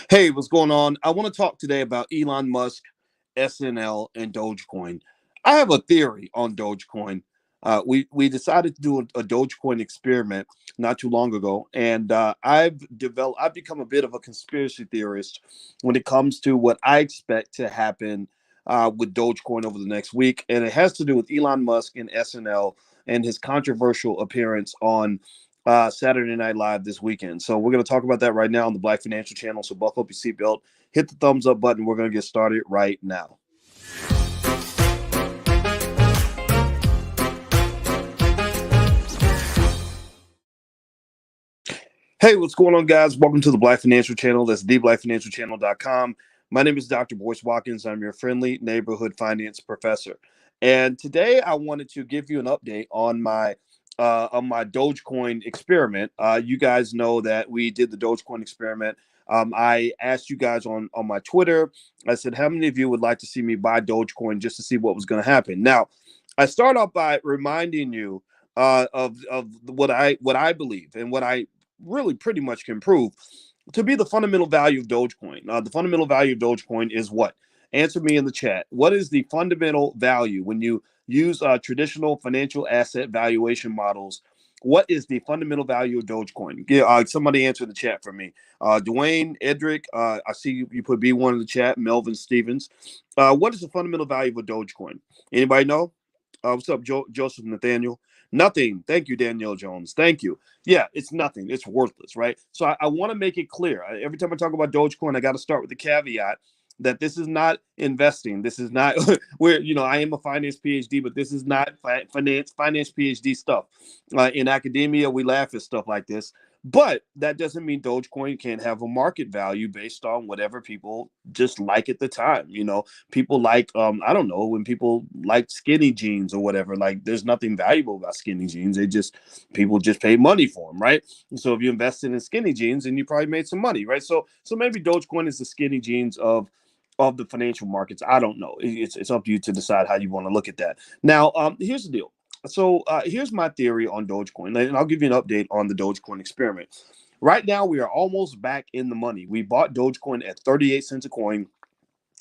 Hey, what's going on? I want to talk today about Elon Musk, SNL, and Dogecoin. I have a theory on Dogecoin. We decided to do a Dogecoin experiment not too long ago, and I've become a bit of a conspiracy theorist when it comes to what I expect to happen with Dogecoin over the next week, and it has to do with Elon Musk and SNL and his controversial appearance on Saturday Night Live this weekend. So we're going to talk about that right now on the Black Financial Channel. So buckle up your seatbelt, hit the thumbs up button. We're going to get started right now. Hey, what's going on, guys? Welcome to the Black Financial Channel. That's theblackfinancialchannel.com. My name is Dr. Boyce Watkins. I'm your friendly neighborhood finance professor. And today I wanted to give you an update on my Dogecoin experiment. You guys know that we did the Dogecoin experiment. I asked you guys on my Twitter. I said, how many of you would like to see me buy Dogecoin just to see what was going to happen? Now, I start off by reminding you of what I believe and what I really pretty much can prove to be the fundamental value of Dogecoin. The fundamental value of Dogecoin is what? Answer me in the chat. What is the fundamental value when you use traditional financial asset valuation models? What is the fundamental value of Dogecoin? Yeah, somebody answer in the chat for me. Dwayne, Edric, I see you put B1 in the chat. Melvin Stevens. What is the fundamental value of a Dogecoin? Anybody know? What's up, Joseph Nathaniel? Nothing. Thank you, Danielle Jones. Thank you. Yeah, it's nothing. It's worthless, right? So I want to make it clear. Every time I talk about Dogecoin, I got to start with the caveat that this is not investing. This is not where I am a finance PhD, but this is not finance PhD stuff. In academia, we laugh at stuff like this, but that doesn't mean Dogecoin can't have a market value based on whatever people just like at the time. People like I don't know, when people like skinny jeans or whatever. Like, there's nothing valuable about skinny jeans. People just pay money for them, right? So if you invested in skinny jeans, then you probably made some money, right? So maybe Dogecoin is the skinny jeans of the financial markets. I don't know. It's up to you to decide how you want to look at that. Now, here's the deal. So here's my theory on Dogecoin, and I'll give you an update on the Dogecoin experiment. Right now, we are almost back in the money. We bought Dogecoin at 38 cents a coin.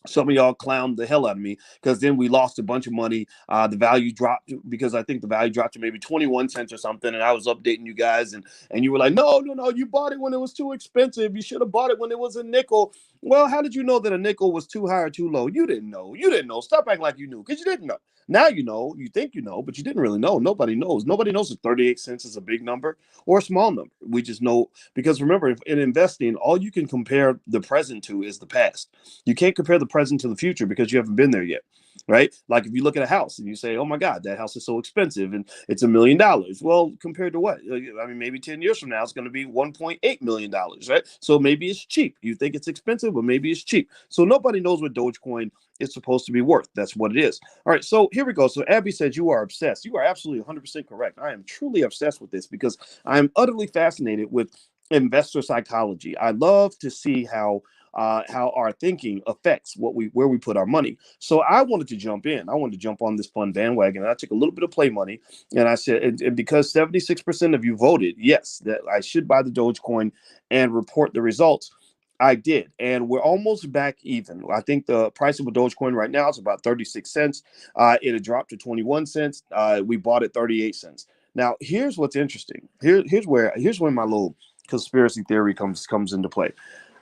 Some of y'all clowned the hell out of me because then we lost a bunch of money. The value dropped because I think the value dropped to maybe 21 cents or something. And I was updating you guys, and you were like, no, no, no, you bought it when it was too expensive. You should have bought it when it was a nickel. Well, how did you know that a nickel was too high or too low? You didn't know. You didn't know. Stop acting like you knew, because you didn't know. Now you know. You think you know, but you didn't really know. Nobody knows. Nobody knows if 38 cents is a big number or a small number. We just know, because remember, in investing, all you can compare the present to is the past. You can't compare the present to the future because you haven't been there yet, right? Like, if you look at a house and you say, oh my God, that house is so expensive and it's $1 million. Well, compared to what? I mean, maybe 10 years from now, it's going to be $1.8 million, right? So maybe it's cheap. You think it's expensive, but maybe it's cheap. So nobody knows what Dogecoin is supposed to be worth. That's what it is. All right, so here we go. So Abby says you are obsessed. You are absolutely 100% correct. I am truly obsessed with this because I am utterly fascinated with investor psychology. I love to see how our thinking affects where we put our money. So I wanted to jump in. I wanted to jump on this fun bandwagon. And I took a little bit of play money, and I said, and because 76% of you voted yes that I should buy the Dogecoin and report the results, I did, and we're almost back even. I think the price of a Dogecoin right now is about 36 cents. It had dropped to 21 cents. We bought it 38 cents. Now, here's what's interesting. Here's where my little conspiracy theory comes into play.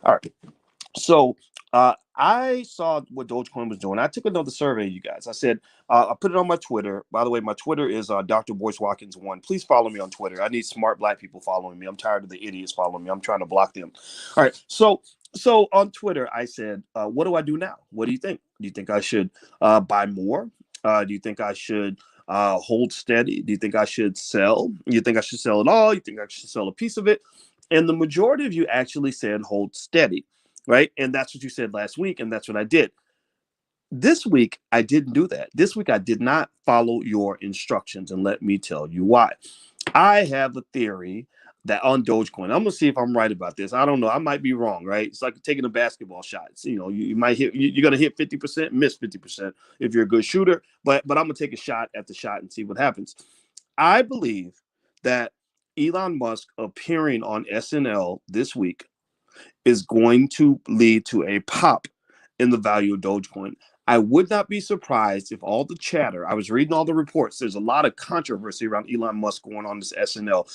All right. So I saw what Dogecoin was doing. I took another survey, you guys. I said, I put it on my Twitter. By the way, my Twitter is Dr. Boyce Watkins 1. Please follow me on Twitter. I need smart black people following me. I'm tired of the idiots following me. I'm trying to block them. All right. So on Twitter, I said, what do I do now? What do you think? Do you think I should buy more? Do you think I should hold steady? Do you think I should sell? You think I should sell it all? You think I should sell a piece of it? And the majority of you actually said hold steady. Right. And that's what you said last week. And that's what I did. This week, I didn't do that. This week, I did not follow your instructions. And let me tell you why. I have a theory that on Dogecoin, I'm going to see if I'm right about this. I don't know. I might be wrong. Right. It's like taking a basketball shot. You might hit, you're going to hit 50%, miss 50% if you're a good shooter. But I'm going to take a shot at the shot and see what happens. I believe that Elon Musk appearing on SNL this week is going to lead to a pop in the value of Dogecoin. I would not be surprised if all the chatter, I was reading all the reports, there's a lot of controversy around Elon Musk going on this SNL.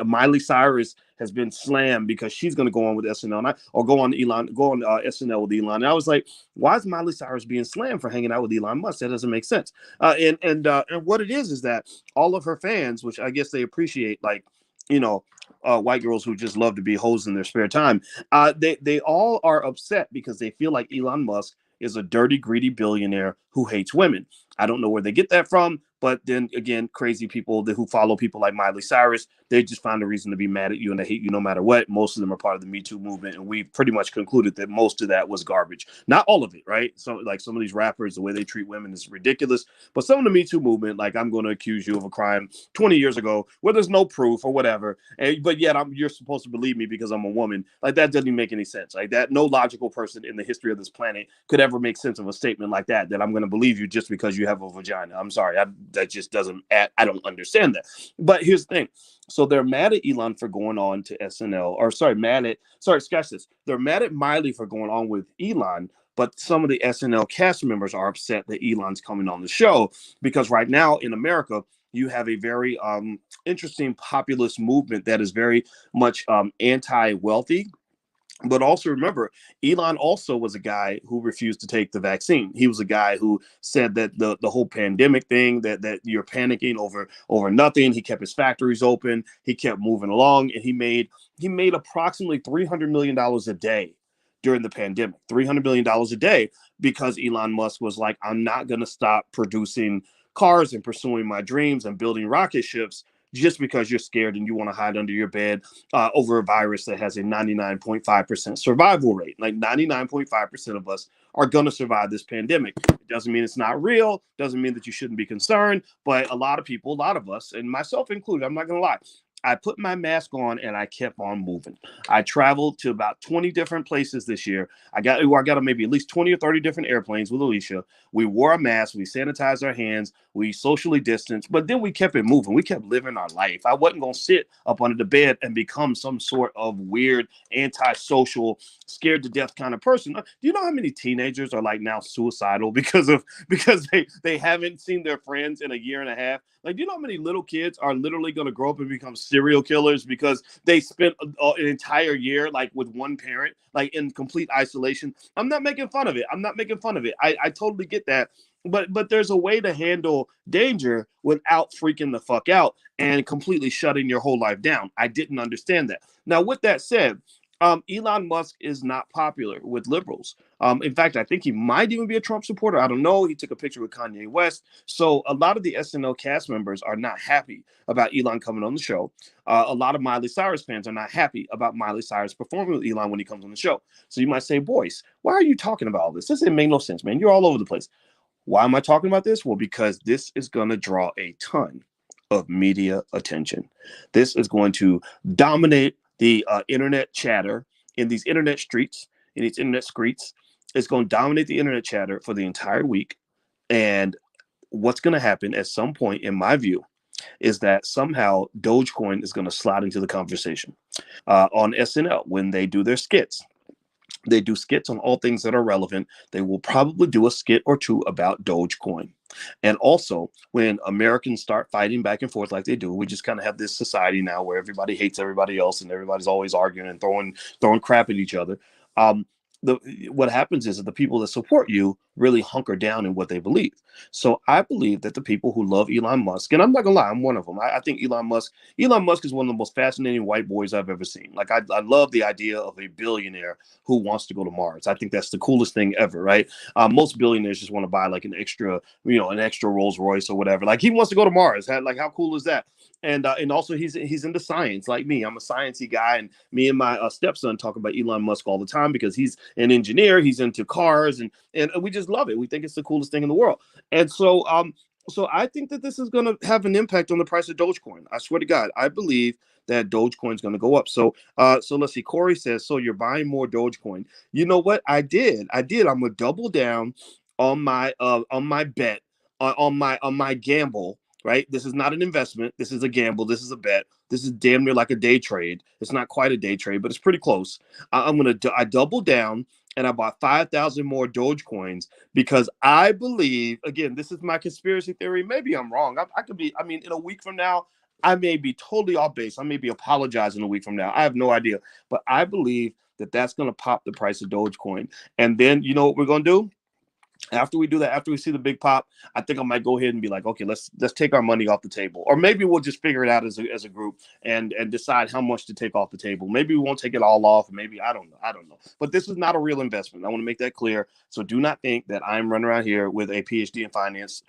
Miley Cyrus has been slammed because she's going to go on with SNL or go on SNL with Elon. And I was like, why is Miley Cyrus being slammed for hanging out with Elon Musk? That doesn't make sense. And what it is that all of her fans, which I guess they appreciate, like, you know, white girls who just love to be hoes in their spare time, they all are upset because they feel like Elon Musk is a dirty, greedy billionaire who hates women. I don't know where they get that from, but then again, crazy people who follow people like Miley Cyrus, they just find a reason to be mad at you and they hate you no matter what. Most of them are part of the Me Too movement, and we've pretty much concluded that most of that was garbage. Not all of it, right? So, like some of these rappers, the way they treat women is ridiculous. But some of the Me Too movement, like I'm going to accuse you of a crime 20 years ago where there's no proof or whatever, but yet you're supposed to believe me because I'm a woman. Like that doesn't even make any sense. Like that, no logical person in the history of this planet could ever make sense of a statement like that. That I'm going to believe you just because you have a vagina. I'm sorry, that just doesn't. I don't understand that. But here's the thing. So they're mad at Elon for going on to SNL, or scratch this. They're mad at Miley for going on with Elon, but some of the SNL cast members are upset that Elon's coming on the show because right now in America, you have a very interesting populist movement that is very much anti-wealthy. But also remember, Elon also was a guy who refused to take the vaccine. He was a guy who said that the whole pandemic thing, that you're panicking over nothing. He kept his factories open. He kept moving along, and he made approximately $300 million a day during the pandemic. $300 million a day because Elon Musk was like, I'm not going to stop producing cars and pursuing my dreams and building rocket ships just because you're scared and you want to hide under your bed over a virus that has a 99.5% survival rate. Like 99.5% of us are going to survive this pandemic. It doesn't mean it's not real, doesn't mean that you shouldn't be concerned, but a lot of us, and myself included, I'm not going to lie, I put my mask on and I kept on moving. I traveled to about 20 different places this year. I got maybe at least 20 or 30 different airplanes with Alicia. We wore a mask, we sanitized our hands, we socially distanced, but then we kept it moving. We kept living our life. I wasn't going to sit up under the bed and become some sort of weird, antisocial, scared to death kind of person. Do you know how many teenagers are like now suicidal because they haven't seen their friends in a year and a half? Like, do you know how many little kids are literally going to grow up and become serial killers because they spent an entire year like with one parent, like in complete isolation? I'm not making fun of it. I totally get that. But there's a way to handle danger without freaking the fuck out and completely shutting your whole life down. I didn't understand that. Now, with that said, Elon Musk is not popular with liberals. In fact, I think he might even be a Trump supporter. I don't know. He took a picture with Kanye West. So a lot of the SNL cast members are not happy about Elon coming on the show. A lot of Miley Cyrus fans are not happy about Miley Cyrus performing with Elon when he comes on the show. So you might say, Boyce, why are you talking about all this? This didn't make no sense, man. You're all over the place. Why am I talking about this? Well, because this is going to draw a ton of media attention. This is going to dominate the internet chatter in these internet streets, in these internet streets. It's going to dominate the internet chatter for the entire week. And what's going to happen at some point, in my view, is that somehow Dogecoin is going to slide into the conversation on SNL when they do their skits. They do skits on all things that are relevant. They will probably do a skit or two about Dogecoin. And also, when Americans start fighting back and forth like they do, we just kind of have this society now where everybody hates everybody else and everybody's always arguing and throwing crap at each other. Um, what happens is that the people that support you really hunker down in what they believe. So I believe that the people who love Elon Musk, and I'm not gonna lie, I'm one of them. I think Elon Musk is one of the most fascinating white boys I've ever seen. Like I love the idea of a billionaire who wants to go to Mars. I think that's the coolest thing ever, right? Most billionaires just want to buy like an extra Rolls Royce or whatever. Like he wants to go to Mars. Like how cool is that? And also he's into science like me. I'm a sciencey guy, and me and my stepson talk about Elon Musk all the time because he's an engineer. He's into cars, and we just love it. We think it's the coolest thing in the world. And so I think that this is going to have an impact on the price of Dogecoin. I swear to God, I believe that Dogecoin is going to go up. So let's see. Corey says, so you're buying more Dogecoin. You know what? I did. I'm going to double down on my bet on my gamble, right? This is not an investment. This is a gamble. This is a bet. This is damn near like a day trade. It's not quite a day trade, but it's pretty close. I doubled down and I bought 5,000 more Dogecoins because I believe, again, this is my conspiracy theory. Maybe I'm wrong. I could be, I mean, in a week from now, I may be totally off base. I may be apologizing a week from now. I have no idea. But I believe that that's going to pop the price of Dogecoin. And then you know what we're going to do? After we do that, after we see the big pop, I think I might go ahead and be like, okay, let's take our money off the table, or maybe we'll just figure it out as a group and decide how much to take off the table. Maybe we won't take it all off. Maybe I don't know. But this is not a real investment. I want to make that clear. So do not think that I'm running around here with a PhD in finance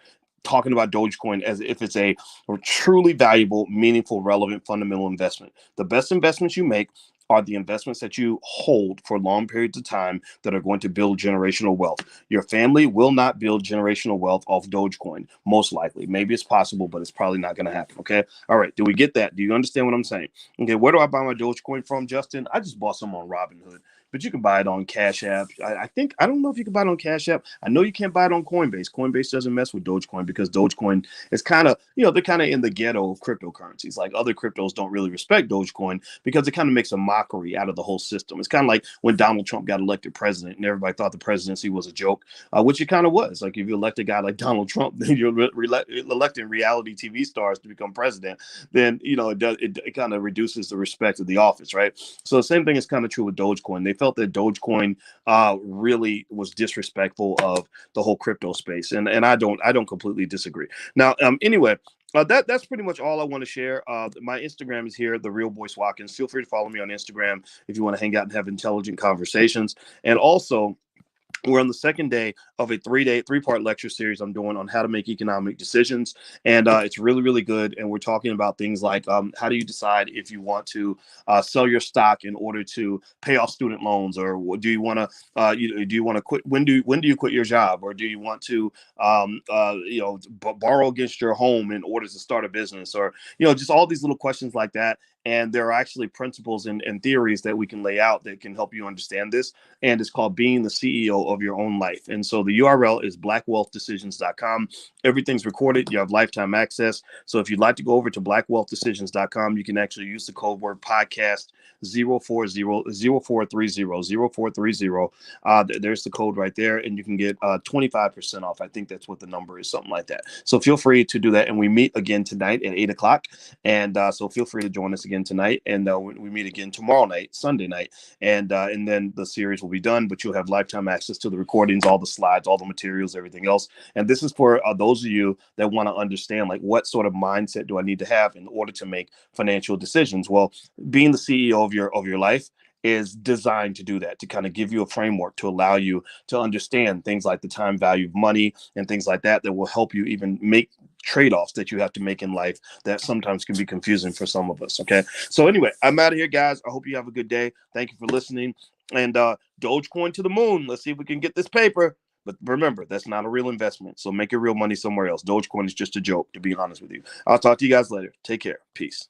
talking about Dogecoin as if it's a truly valuable, meaningful, relevant, fundamental investment. The best investments you make are the investments that you hold for long periods of time that are going to build generational wealth. Your family will not build generational wealth off Dogecoin, most likely. Maybe it's possible, but it's probably not going to happen. Okay. All right. Do we get that? Do you understand what I'm saying? Okay. Where do I buy my Dogecoin from, Justin? I just bought some on Robinhood, but you can buy it on Cash App. I don't know if you can buy it on Cash App. I know you can't buy it on Coinbase. Coinbase doesn't mess with Dogecoin because Dogecoin is kind of, they're kind of in the ghetto of cryptocurrencies. Like other cryptos don't really respect Dogecoin because it kind of makes a mockery out of the whole system. It's kind of like when Donald Trump got elected president and everybody thought the presidency was a joke, which it kind of was. Like if you elect a guy like Donald Trump, then you're electing reality TV stars to become president, then, it kind of reduces the respect of the office, right? So the same thing is kind of true with Dogecoin. They felt that Dogecoin really was disrespectful of the whole crypto space. And I don't completely disagree. Now, anyway, that's pretty much all I want to share. My Instagram is here, The Real Boyce Watkins. Feel free to follow me on Instagram if you want to hang out and have intelligent conversations. And also, we're on the second day of a three-part lecture series I'm doing on how to make economic decisions. And it's really, really good. And we're talking about things like how do you decide if you want to sell your stock in order to pay off student loans, or do you want to do you want to quit? When do you quit your job, or do you want to borrow against your home in order to start a business, or just all these little questions like that. And there are actually principles and theories that we can lay out that can help you understand this. And it's called Being the CEO of Your Own Life. And so the URL is blackwealthdecisions.com. Everything's recorded. You have lifetime access. So if you'd like to go over to blackwealthdecisions.com, you can actually use the code word podcast 0430. There's the code right there. And you can get 25% off. I think that's what the number is, something like that. So feel free to do that. And we meet again tonight at 8 o'clock. And so feel free to join us again tonight, and we meet again tomorrow night, Sunday night, and then the series will be done. But you'll have lifetime access to the recordings, all the slides, all the materials, everything else. And this is for those of you that want to understand, like, what sort of mindset do I need to have in order to make financial decisions? Well, being the CEO of your life is designed to do that, to kind of give you a framework to allow you to understand things like the time value of money and things like that will help you even make trade-offs that you have to make in life that sometimes can be confusing for some of us. Okay. So anyway, I'm out of here, guys. I hope you have a good day. Thank you for listening. And Dogecoin to the moon. Let's see if we can get this paper. But remember, that's not a real investment. So make your real money somewhere else. Dogecoin is just a joke, to be honest with you. I'll talk to you guys later. Take care. Peace.